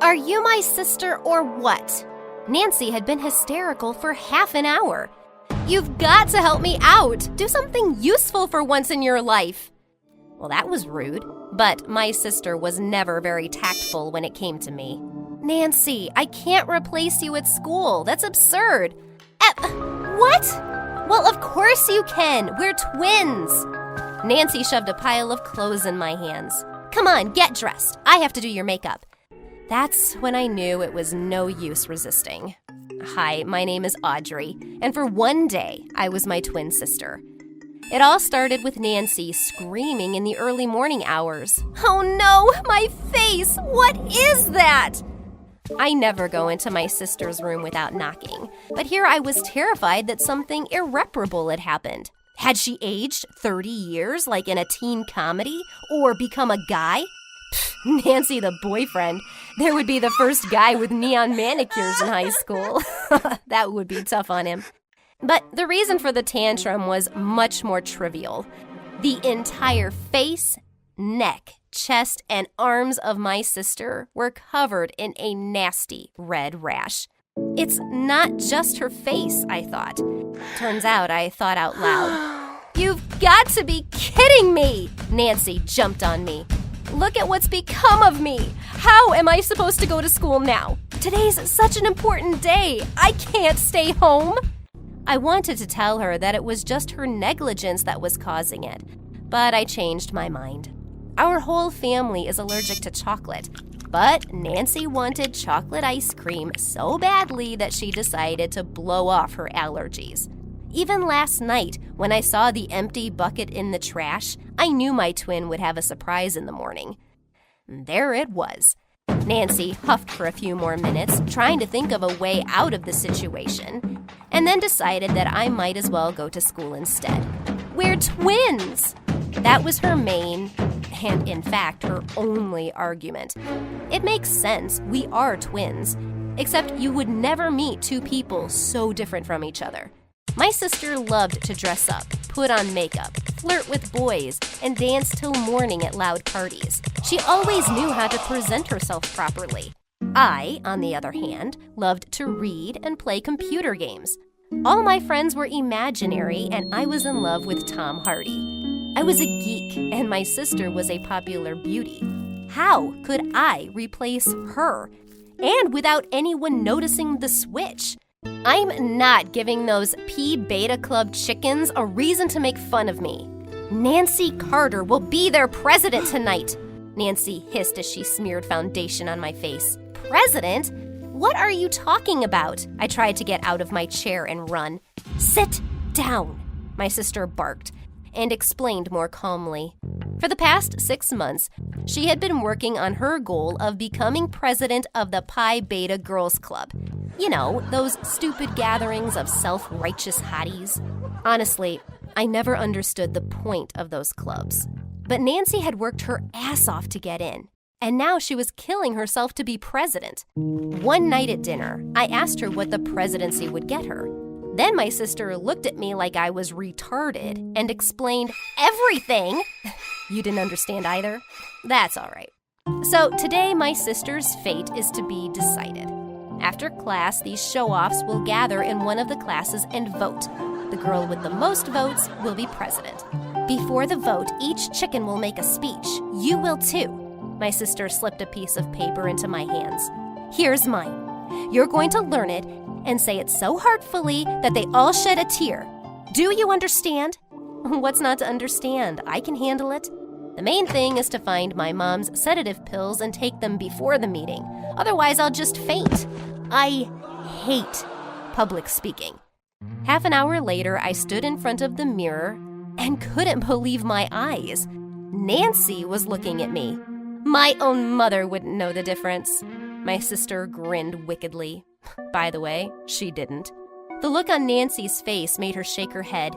Are you my sister or what? Nancy had been hysterical for half an hour. You've got to help me out. Do something useful for once in your life. Well, that was rude, but my sister was never very tactful when it came to me. Nancy, I can't replace you at school. That's absurd. What? Well, of course you can. We're twins. Nancy shoved a pile of clothes in my hands. Come on, get dressed. I have to do your makeup. That's when I knew it was no use resisting. Hi, my name is Audrey, and for one day, I was my twin sister. It all started with Nancy screaming in the early morning hours. Oh no, my face! What is that? I never go into my sister's room without knocking, but here I was terrified that something irreparable had happened. Had she aged 30 years like in a teen comedy, or become a guy? Pfft, Nancy the boyfriend. There would be the first guy with neon manicures in high school. That would be tough on him. But the reason for the tantrum was much more trivial. The entire face, neck, chest, and arms of my sister were covered in a nasty red rash. It's not just her face, I thought. Turns out I thought out loud. You've got to be kidding me! Nancy jumped on me. Look at what's become of me! How am I supposed to go to school now? Today's such an important day. I can't stay home. I wanted to tell her that it was just her negligence that was causing it, but I changed my mind. Our whole family is allergic to chocolate, but Nancy wanted chocolate ice cream so badly that she decided to blow off her allergies. Even last night, when I saw the empty bucket in the trash, I knew my twin would have a surprise in the morning. There it was. Nancy huffed for a few more minutes, trying to think of a way out of the situation, and then decided that I might as well go to school instead. We're twins! That was her main, and in fact, her only argument. It makes sense, we are twins, except you would never meet two people so different from each other. My sister loved to dress up, put on makeup, flirt with boys, and dance till morning at loud parties. She always knew how to present herself properly. I, on the other hand, loved to read and play computer games. All my friends were imaginary, and I was in love with Tom Hardy. I was a geek, and my sister was a popular beauty. How could I replace her? And without anyone noticing the switch? I'm not giving those P Beta Club chickens a reason to make fun of me. Nancy Carter will be their president tonight, Nancy hissed as she smeared foundation on my face. President? What are you talking about? I tried to get out of my chair and run. Sit down, my sister barked and explained more calmly. For the past 6 months, she had been working on her goal of becoming president of the Pi Beta Girls Club. You know, those stupid gatherings of self-righteous hotties. Honestly, I never understood the point of those clubs. But Nancy had worked her ass off to get in, and now she was killing herself to be president. One night at dinner, I asked her what the presidency would get her. Then my sister looked at me like I was retarded and explained everything. You didn't understand either? That's all right. So today, my sister's fate is to be decided. After class, these show-offs will gather in one of the classes and vote. The girl with the most votes will be president. Before the vote, each chicken will make a speech. You will too. My sister slipped a piece of paper into my hands. Here's mine. You're going to learn it and say it so heartfully that they all shed a tear. Do you understand? What's not to understand? I can handle it. The main thing is to find my mom's sedative pills and take them before the meeting. Otherwise, I'll just faint. I hate public speaking. Half an hour later, I stood in front of the mirror and couldn't believe my eyes. Nancy was looking at me. My own mother wouldn't know the difference. My sister grinned wickedly. By the way, she didn't. The look on Nancy's face made her shake her head,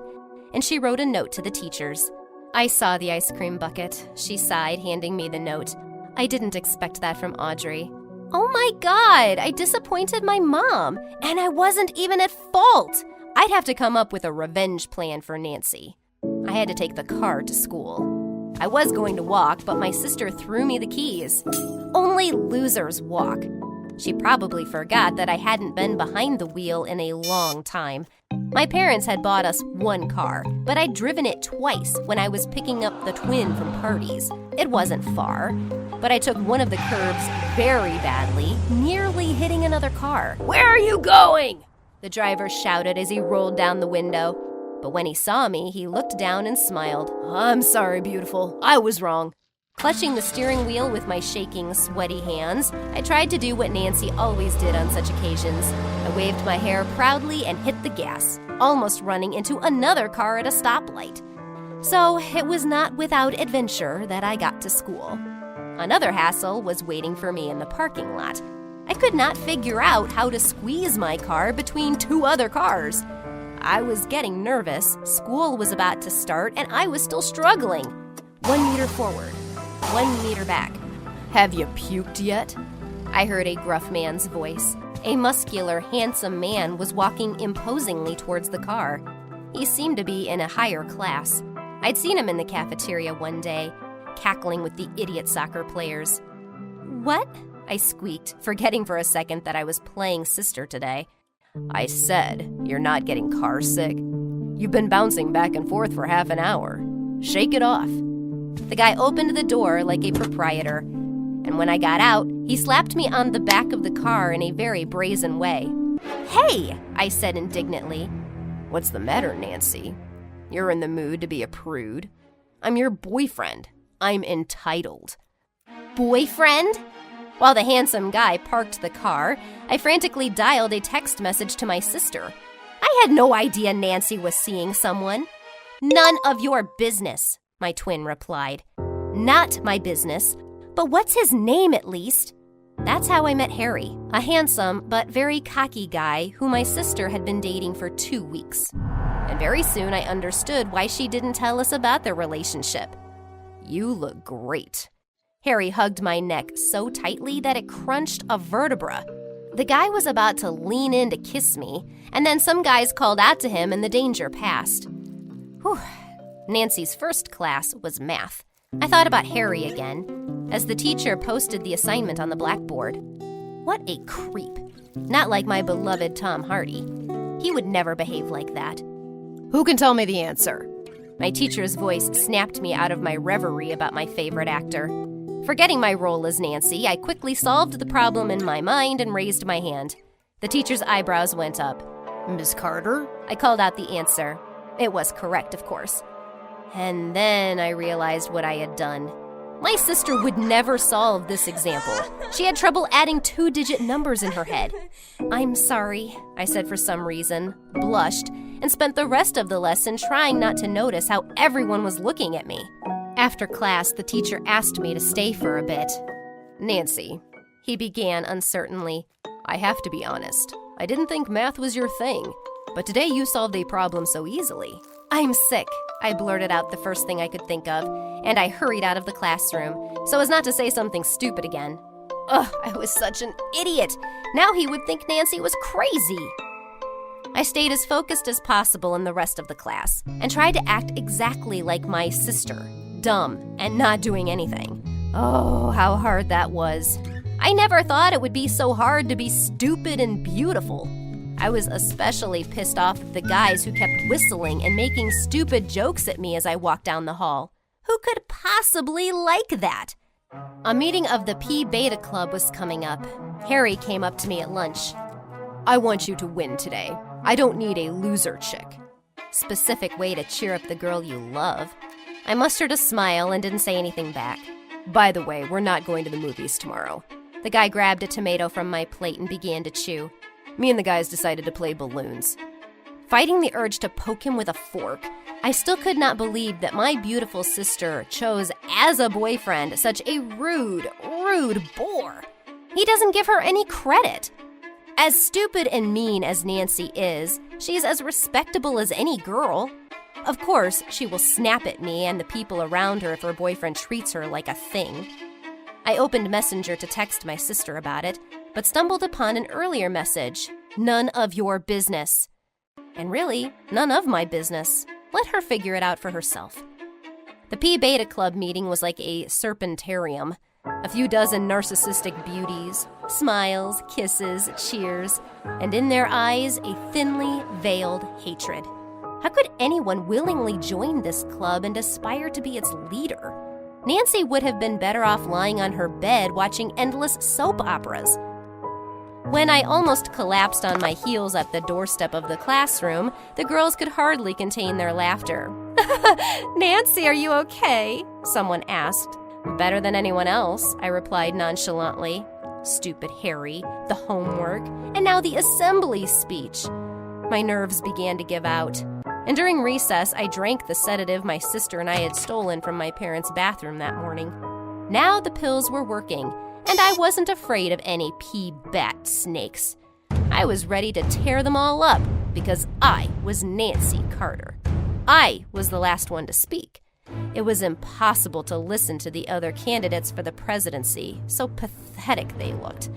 and she wrote a note to the teachers. I saw the ice cream bucket, she sighed, handing me the note. I didn't expect that from Audrey. Oh my God, I disappointed my mom, and I wasn't even at fault. I'd have to come up with a revenge plan for Nancy. I had to take the car to school. I was going to walk, but my sister threw me the keys. Only losers walk. She probably forgot that I hadn't been behind the wheel in a long time. My parents had bought us one car, but I'd driven it twice when I was picking up the twin from parties. It wasn't far, but I took one of the curves very badly, nearly hitting another car. "Where are you going?" the driver shouted as he rolled down the window. But when he saw me, he looked down and smiled. "I'm sorry, beautiful. I was wrong." Clutching the steering wheel with my shaking, sweaty hands, I tried to do what Nancy always did on such occasions. I waved my hair proudly and hit the gas, almost running into another car at a stoplight. So it was not without adventure that I got to school. Another hassle was waiting for me in the parking lot. I could not figure out how to squeeze my car between two other cars. I was getting nervous, school was about to start, and I was still struggling. 1 meter forward. 1 meter back. "Have you puked yet?" I heard a gruff man's voice. A muscular, handsome man was walking imposingly towards the car. He seemed to be in a higher class. I'd seen him in the cafeteria one day, cackling with the idiot soccer players. "What?" I squeaked, forgetting for a second that I was playing sister today. "I said, you're not getting car sick. You've been bouncing back and forth for half an hour. Shake it off." The guy opened the door like a proprietor, and when I got out, he slapped me on the back of the car in a very brazen way. "Hey!" I said indignantly. "What's the matter, Nancy? You're in the mood to be a prude? I'm your boyfriend. I'm entitled." Boyfriend? While the handsome guy parked the car, I frantically dialed a text message to my sister. I had no idea Nancy was seeing someone. "None of your business," my twin replied. "Not my business, but what's his name at least?" That's how I met Harry, a handsome but very cocky guy who my sister had been dating for 2 weeks. And very soon I understood why she didn't tell us about their relationship. "You look great." Harry hugged my neck so tightly that it crunched a vertebra. The guy was about to lean in to kiss me, and then some guys called out to him and the danger passed. Whew. Nancy's first class was math. I thought about Harry again, as the teacher posted the assignment on the blackboard. What a creep. Not like my beloved Tom Hardy. He would never behave like that. "Who can tell me the answer?" My teacher's voice snapped me out of my reverie about my favorite actor. Forgetting my role as Nancy, I quickly solved the problem in my mind and raised my hand. The teacher's eyebrows went up. "Miss Carter?" I called out the answer. It was correct, of course. And then I realized what I had done. My sister would never solve this example. She had trouble adding 2-digit numbers in her head. "I'm sorry," I said for some reason, blushed, and spent the rest of the lesson trying not to notice how everyone was looking at me. After class, the teacher asked me to stay for a bit. "Nancy," he began uncertainly, "I have to be honest. I didn't think math was your thing, but today you solved a problem so easily." "I'm sick," I blurted out the first thing I could think of, and I hurried out of the classroom, so as not to say something stupid again. Ugh, I was such an idiot. Now he would think Nancy was crazy. I stayed as focused as possible in the rest of the class and tried to act exactly like my sister, dumb and not doing anything. Oh, how hard that was. I never thought it would be so hard to be stupid and beautiful. I was especially pissed off at the guys who kept whistling and making stupid jokes at me as I walked down the hall. Who could possibly like that? A meeting of the Pi Beta Club was coming up. Harry came up to me at lunch. "I want you to win today. I don't need a loser chick." Specific way to cheer up the girl you love. I mustered a smile and didn't say anything back. "By the way, we're not going to the movies tomorrow." The guy grabbed a tomato from my plate and began to chew. "Me and the guys decided to play balloons." Fighting the urge to poke him with a fork, I still could not believe that my beautiful sister chose as a boyfriend such a rude bore. He doesn't give her any credit. As stupid and mean as Nancy is, she's as respectable as any girl. Of course, she will snap at me and the people around her if her boyfriend treats her like a thing. I opened Messenger to text my sister about it, but stumbled upon an earlier message. "None of your business." And really, none of my business. Let her figure it out for herself. The Pi Beta Club meeting was like a serpentarium. A few dozen narcissistic beauties, smiles, kisses, cheers, and in their eyes, a thinly veiled hatred. How could anyone willingly join this club and aspire to be its leader? Nancy would have been better off lying on her bed watching endless soap operas. When I almost collapsed on my heels at the doorstep of the classroom, the girls could hardly contain their laughter. "Nancy, are you okay?" someone asked. "Better than anyone else," I replied nonchalantly. Stupid Harry, the homework, and now the assembly speech. My nerves began to give out. And during recess, I drank the sedative my sister and I had stolen from my parents' bathroom that morning. Now the pills were working, and I wasn't afraid of any pea-bat snakes. I was ready to tear them all up because I was Nancy Carter. I was the last one to speak. It was impossible to listen to the other candidates for the presidency, so pathetic they looked.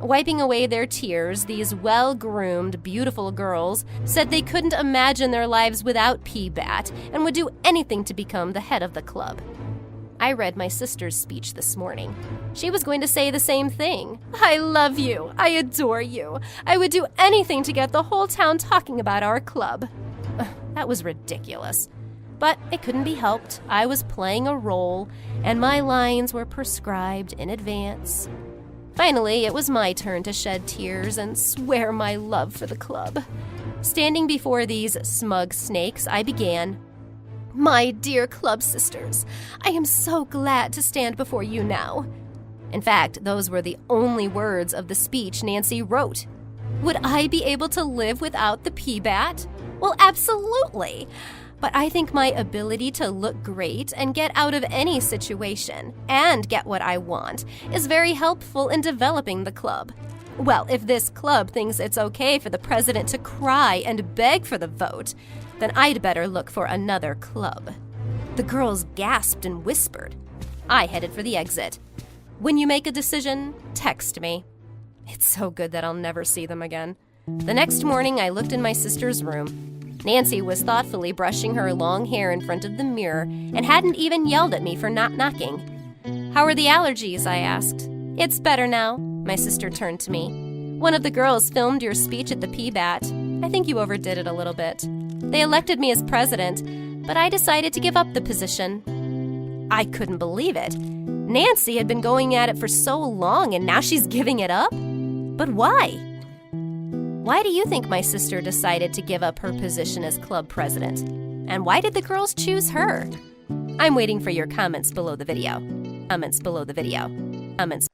Wiping away their tears, these well-groomed, beautiful girls said they couldn't imagine their lives without P-Bat and would do anything to become the head of the club. I read my sister's speech this morning. She was going to say the same thing. "I love you. I adore you. I would do anything to get the whole town talking about our club." That was ridiculous. But it couldn't be helped. I was playing a role, and my lines were prescribed in advance. Finally, it was my turn to shed tears and swear my love for the club. Standing before these smug snakes, I began, "My dear club sisters, I am so glad to stand before you now." In fact, those were the only words of the speech Nancy wrote. Would I be able to live without the P-Bat? Well, absolutely. But I think my ability to look great and get out of any situation and get what I want is very helpful in developing the club. Well, if this club thinks it's okay for the president to cry and beg for the vote, then I'd better look for another club. The girls gasped and whispered. I headed for the exit. When you make a decision, text me. It's so good that I'll never see them again. The next morning, I looked in my sister's room. Nancy was thoughtfully brushing her long hair in front of the mirror and hadn't even yelled at me for not knocking. "How are the allergies?" I asked. "It's better now." My sister turned to me. "One of the girls filmed your speech at the P-Bat. I think you overdid it a little bit. They elected me as president, but I decided to give up the position." I couldn't believe it. Nancy had been going at it for so long, and now she's giving it up? But why? Why do you think my sister decided to give up her position as club president? And why did the girls choose her? I'm waiting for your comments below the video. Comments below the video. Comments.